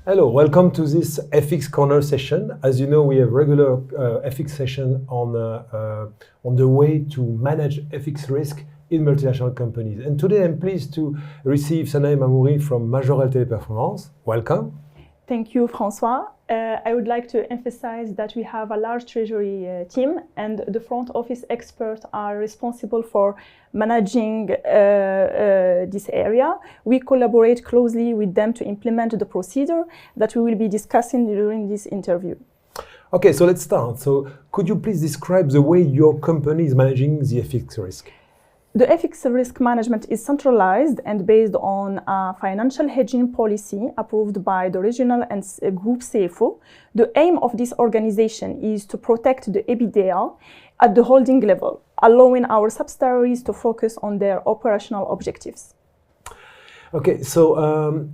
Hello, welcome to this FX Corner session. As you know, we have regular FX session on the way to manage FX risk in multinational companies. And today I'm pleased to receive Sanae Maamouri from Majorel Teleperformance. Welcome. Thank you, François. I would like to emphasize that we have a large treasury team, and the front office experts are responsible for managing this area. We collaborate closely with them to implement the procedure that we will be discussing during this interview. Okay, so let's start. So could you please describe the way your company is managing the FX risk? The FX risk management is centralized and based on a financial hedging policy approved by the regional and group CFO. The aim of this organization is to protect the EBITDA at the holding level, allowing our subsidiaries to focus on their operational objectives. Okay, so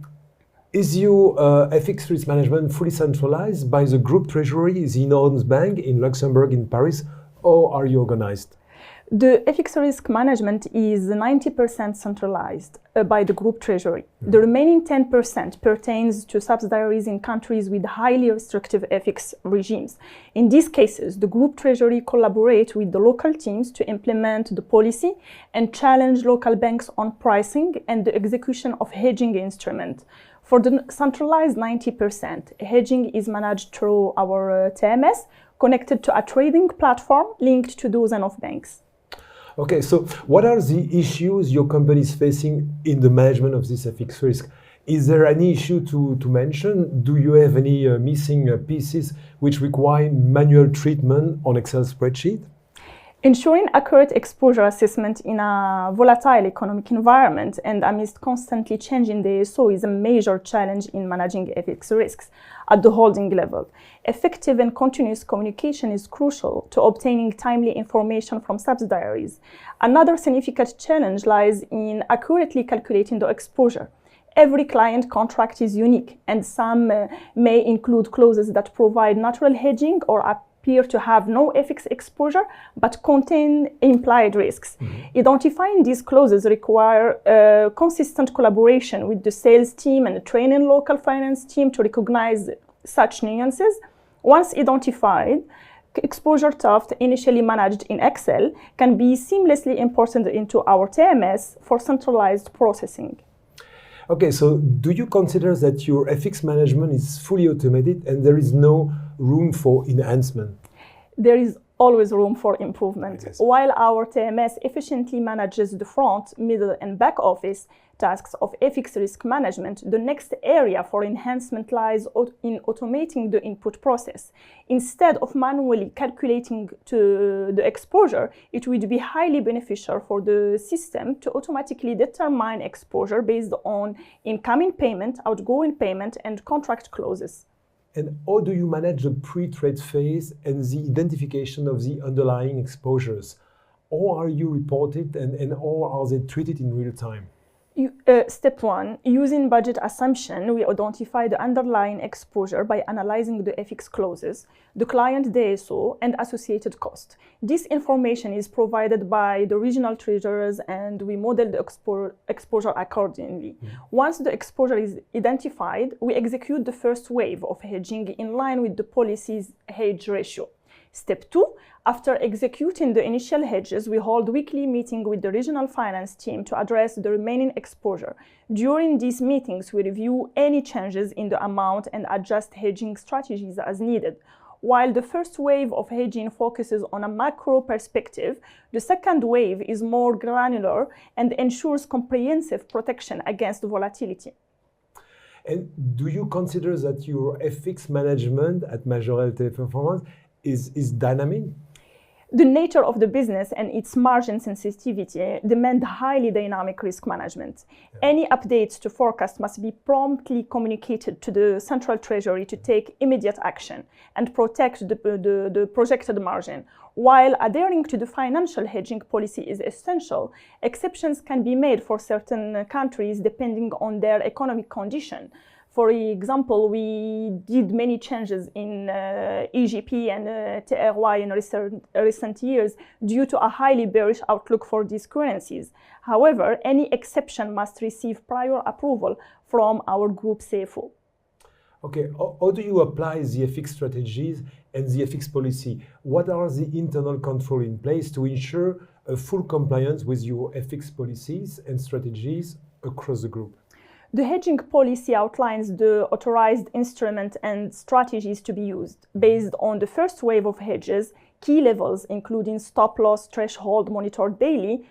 is your FX risk management fully centralized by the group treasury, the Northern Bank in Luxembourg, in Paris, or are you organized? The FX risk management is 90% centralized by the group treasury. The remaining 10% pertains to subsidiaries in countries with highly restrictive FX regimes. In these cases, the group treasury collaborates with the local teams to implement the policy and challenge local banks on pricing and the execution of hedging instruments. For the centralized 90%, hedging is managed through our TMS, connected to a trading platform linked to dozens of banks. Okay, so what are the issues your company is facing in the management of this FX risk? Is there any issue to mention? Do you have any missing pieces which require manual treatment on Excel spreadsheet? Ensuring accurate exposure assessment in a volatile economic environment and amidst constantly changing the ASO is a major challenge in managing FX risks at the holding level. Effective and continuous communication is crucial to obtaining timely information from subsidiaries. Another significant challenge lies in accurately calculating the exposure. Every client contract is unique, and some may include clauses that provide natural hedging or appear to have no FX exposure but contain implied risks. Identifying these clauses require consistent collaboration with the sales team and the training local finance team to recognize such nuances. Once identified, exposure theft, initially managed in Excel, can be seamlessly imported into our TMS for centralized processing. Okay, so do you consider that your FX management is fully automated and there is no room for enhancement? There is always room for improvement. While our TMS efficiently manages the front, middle, and back office tasks of FX risk management, the next area for enhancement lies in automating the input process. Instead of manually calculating the exposure, it would be highly beneficial for the system to automatically determine exposure based on incoming payment, outgoing payment, and contract clauses. And how do you manage the pre-trade phase and the identification of the underlying exposures? How are you reported and how are they treated in real time? Step 1, using budget assumption, we identify the underlying exposure by analyzing the FX clauses, the client DSO, and associated cost. This information is provided by the regional treasurers and we model the exposure accordingly. Once the exposure is identified, we execute the first wave of hedging in line with the policy's hedge ratio. Step 2, after executing the initial hedges, we hold weekly meetings with the regional finance team to address the remaining exposure. During these meetings, we review any changes in the amount and adjust hedging strategies as needed. While the first wave of hedging focuses on a macro perspective, the second wave is more granular and ensures comprehensive protection against volatility. And do you consider that your FX management at Majorel Teleperformance is dynamic? The nature of the business and its margin sensitivity demand highly dynamic risk management. Any updates to forecast must be promptly communicated to the central treasury to take immediate action and protect the projected margin. While adhering to the financial hedging policy is essential, exceptions can be made for certain countries depending on their economic condition. For example, we did many changes in EGP and TRY in recent years due to a highly bearish outlook for these currencies. However, any exception must receive prior approval from our group CFO. Okay, how do you apply the FX strategies and the FX policy? What are the internal control in place to ensure a full compliance with your FX policies and strategies across the group? The hedging policy outlines the authorized instrument and strategies to be used based on the first wave of hedges, key levels including stop loss threshold monitored daily,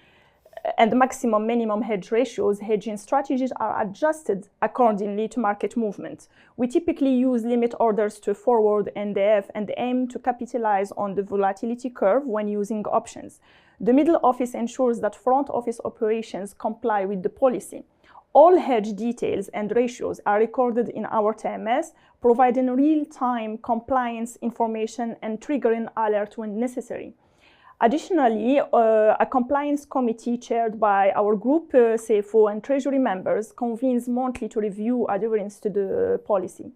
and maximum minimum hedge ratios. Hedging strategies are adjusted accordingly to market movement. We typically use limit orders to forward NDF and aim to capitalize on the volatility curve when using options. The middle office ensures that front office operations comply with the policy. All hedge details and ratios are recorded in our TMS, providing real-time compliance information and triggering alert when necessary. Additionally, a compliance committee chaired by our group CFO and treasury members convenes monthly to review adherence to the policy.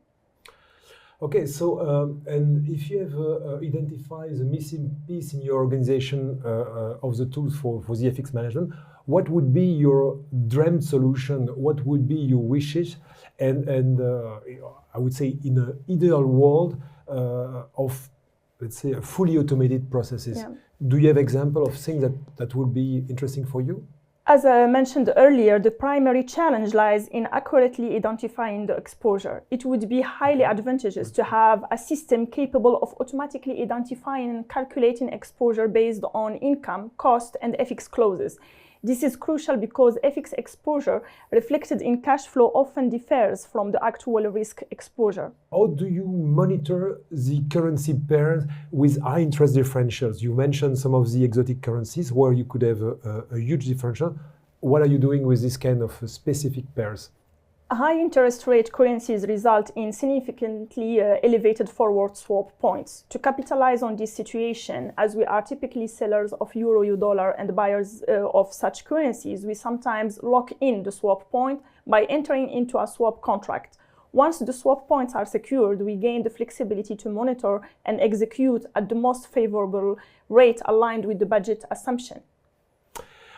Okay, so and if you have identified the missing piece in your organization of the tools for the FX management, what would be your dream solution? What would be your wishes? And I would say in an ideal world of, let's say, fully automated processes. Yeah. Do you have example of things that would be interesting for you? As I mentioned earlier, the primary challenge lies in accurately identifying the exposure. It would be highly advantageous to have a system capable of automatically identifying and calculating exposure based on income, cost, and FX clauses. This is crucial because FX exposure reflected in cash flow often differs from the actual risk exposure. How do you monitor the currency pairs with high interest differentials? You mentioned some of the exotic currencies where you could have a huge differential. What are you doing with this kind of specific pairs? High interest rate currencies result in significantly elevated forward swap points. To capitalize on this situation, as we are typically sellers of euro, US dollar, and buyers of such currencies, we sometimes lock in the swap point by entering into a swap contract. Once the swap points are secured, we gain the flexibility to monitor and execute at the most favorable rate aligned with the budget assumption.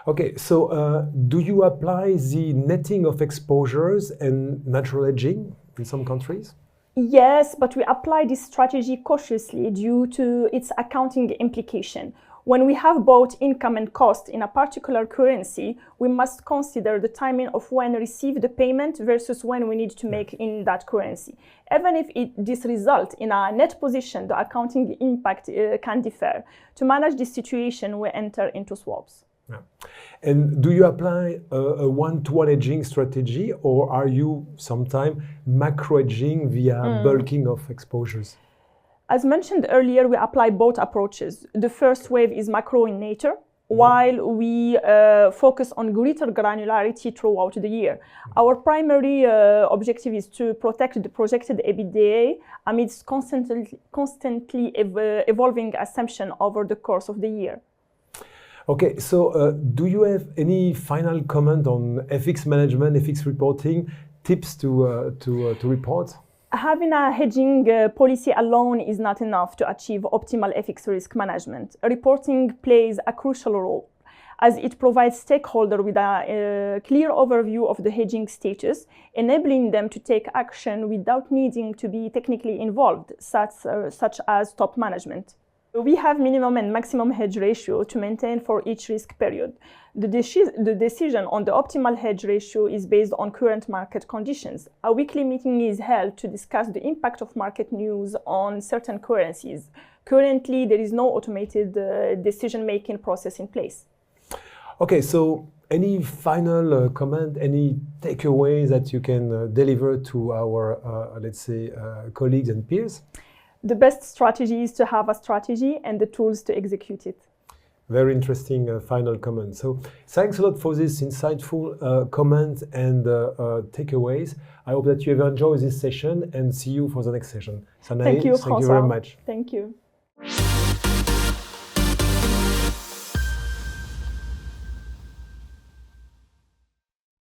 Okay, so do you apply the netting of exposures and natural hedging in some countries? Yes, but we apply this strategy cautiously due to its accounting implication. When we have both income and cost in a particular currency, we must consider the timing of when we receive the payment versus when we need to make in that currency. Even if this results in a net position, the accounting impact can differ. To manage this situation, we enter into swaps. Yeah. And do you apply a one-to-one hedging strategy, or are you sometimes macro hedging via bulking of exposures? As mentioned earlier, we apply both approaches. The first wave is macro in nature, while we focus on greater granularity throughout the year. Our primary objective is to protect the projected EBITDA amidst constantly evolving assumption over the course of the year. Okay, so do you have any final comment on FX management, FX reporting, tips to report? Having a hedging policy alone is not enough to achieve optimal FX risk management. Reporting plays a crucial role as it provides stakeholders with a clear overview of the hedging status, enabling them to take action without needing to be technically involved, such as top management. We have minimum and maximum hedge ratio to maintain for each risk period. The decision on the optimal hedge ratio is based on current market conditions. A weekly meeting is held to discuss the impact of market news on certain currencies. Currently, there is no automated decision-making process in place. Okay, so any final comment, any takeaways that you can deliver to our, let's say, colleagues and peers? The best strategy is to have a strategy and the tools to execute it. Very interesting final comment. So thanks a lot for this insightful comments and takeaways. I hope that you have enjoyed this session and see you for the next session. Sanae, Thank you, thank you very much. Thank you.